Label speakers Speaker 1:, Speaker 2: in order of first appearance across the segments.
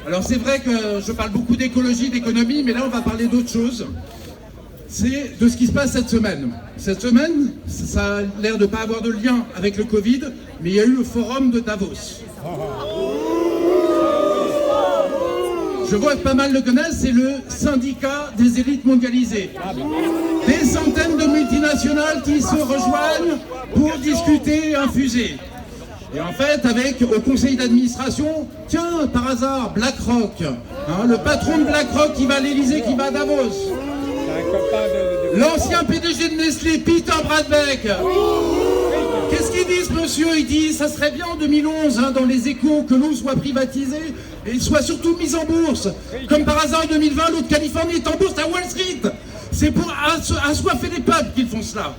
Speaker 1: Alors c'est vrai que je parle beaucoup d'écologie, d'économie, mais là on va parler d'autre chose. C'est de ce qui se passe cette semaine. Cette semaine, ça a l'air de ne pas avoir de lien avec le Covid, mais il y a eu le forum de Davos. Je vois que pas mal le connaissent, c'est le syndicat des élites mondialisées. Des centaines de multinationales qui se rejoignent pour discuter et infuser. Et en fait, avec au conseil d'administration, tiens, par hasard, BlackRock, le patron de BlackRock qui va à l'Elysée, qui va à Davos. L'ancien PDG de Nestlé, Peter Bradbeck. Qu'est-ce qu'ils disent, monsieur? Ils disent, ça serait bien en 2011, dans les Échos, que l'eau soit privatisée et soit surtout mise en bourse. Comme par hasard, en 2020, l'eau de Californie est en bourse à Wall Street. C'est pour assoiffer les peuples qu'ils font cela.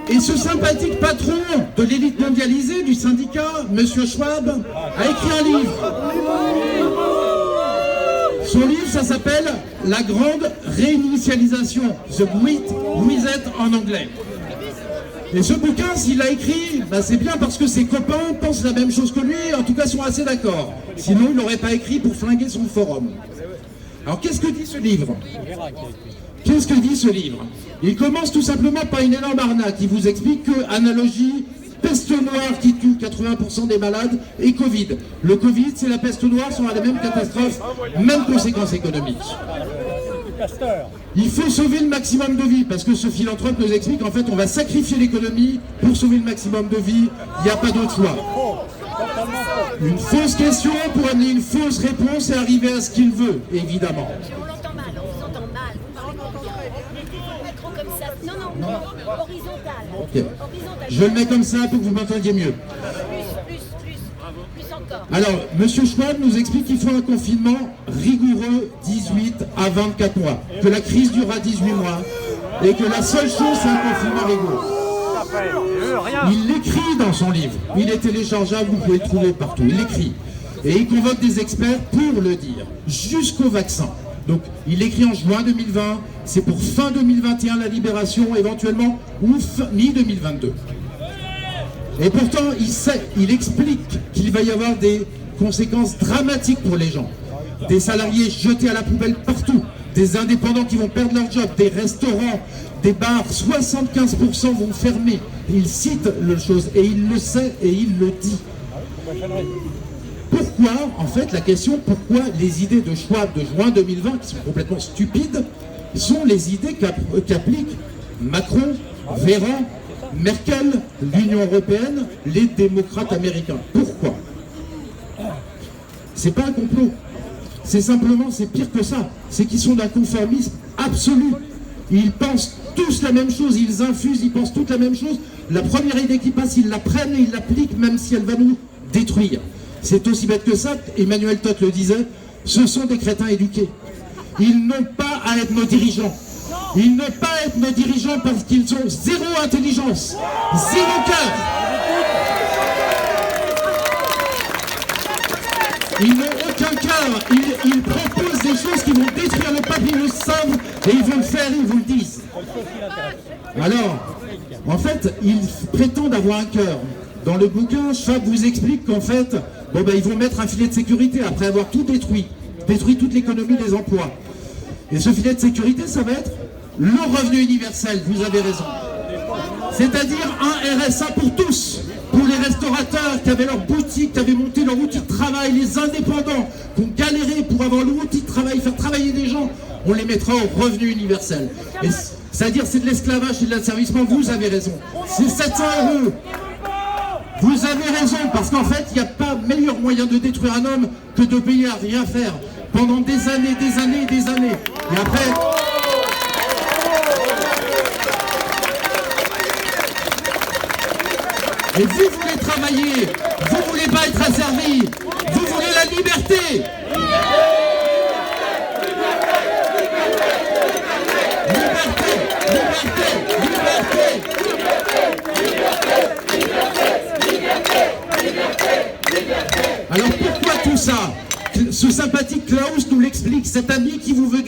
Speaker 1: Et ce sympathique patron de l'élite mondialisée du syndicat, monsieur Schwab, a écrit un livre. Son livre, ça s'appelle « La grande réinitialisation », « The Great Reset » en anglais. Et ce bouquin, s'il l'a écrit, c'est bien parce que ses copains pensent la même chose que lui, en tout cas sont assez d'accord. Sinon, il n'aurait pas écrit pour flinguer son forum. Alors, qu'est-ce que dit ce livre? Qu'est-ce que dit ce livre? Il commence tout simplement par une énorme arnaque. Il vous explique que, analogie, peste noire qui tue 80% des malades et Covid. Le Covid, c'est la peste noire, sont la même catastrophe, même conséquences économiques. Il faut sauver le maximum de vies, parce que ce philanthrope nous explique qu'en fait, on va sacrifier l'économie pour sauver le maximum de vies. Il n'y a pas d'autre choix. Une fausse question pour amener une fausse réponse et arriver à ce qu'il veut, évidemment.
Speaker 2: On l'entend mal, on vous entend mal, vous parlez pas bien. Pas trop comme ça. Non, horizontal.
Speaker 1: Okay. Je le mets comme ça pour que vous m'entendiez mieux.
Speaker 2: Plus encore.
Speaker 1: Alors, M. Schwab nous explique qu'il faut un confinement rigoureux 18 à 24 mois, que la crise durera 18 mois, et que la seule chose, c'est un confinement rigoureux. Il l'écrit dans son livre, il est téléchargeable, vous pouvez le trouver partout, il l'écrit. Et il convoque des experts pour le dire, jusqu'au vaccin. Donc, il l'écrit en juin 2020, c'est pour fin 2021 la libération, éventuellement, ou mi-2022. Et pourtant, il explique qu'il va y avoir des conséquences dramatiques pour les gens. Des salariés jetés à la poubelle partout, des indépendants qui vont perdre leur job, des restaurants, des bars, 75% vont fermer. Il cite le chose, et il le sait, et il le dit. Pourquoi, en fait, la question, pourquoi les idées de Schwab de juin 2020, qui sont complètement stupides, sont les idées qu'appliquent Macron, Véran, Merkel, l'Union européenne, les démocrates américains. Pourquoi? C'est pas un complot. C'est simplement, c'est pire que ça. C'est qu'ils sont d'un conformisme absolu. Ils pensent tous la même chose, ils infusent, ils pensent toutes la même chose. La première idée qui passe, ils la prennent et ils l'appliquent, même si elle va nous détruire. C'est aussi bête que ça. Emmanuel Todt le disait, ce sont des crétins éduqués. Ils n'ont pas à être nos dirigeants. Ils n'ont pas à être nos dirigeants parce qu'ils ont zéro intelligence, zéro cœur. Ils n'ont aucun cœur. Ils proposent des choses qui vont détruire le peuple, ils le savent, et ils vont le faire, ils vous le disent. Alors, en fait, ils prétendent avoir un cœur. Dans le bouquin, Schwab vous explique qu'en fait, ils vont mettre un filet de sécurité après avoir tout détruit toute l'économie des emplois. Et ce filet de sécurité, ça va être le revenu universel, vous avez raison. C'est-à-dire un RSA pour tous, pour les restaurateurs qui avaient leur boutique, qui avaient monté leur outil de travail, les indépendants qui ont galéré pour avoir l'outil de travail, faire travailler des gens, on les mettra au revenu universel. C'est-à-dire c'est de l'esclavage et de l'asservissement, vous avez raison. C'est 700 €. Vous avez raison, parce qu'en fait, il n'y a pas meilleur moyen de détruire un homme que de payer à rien faire pendant des années, des années, des années. Et après... Et vous voulez travailler, vous voulez pas être asservi, vous voulez la liberté. Alors pourquoi tout ça? Ce sympathique Klaus nous l'explique, cet ami qui vous veut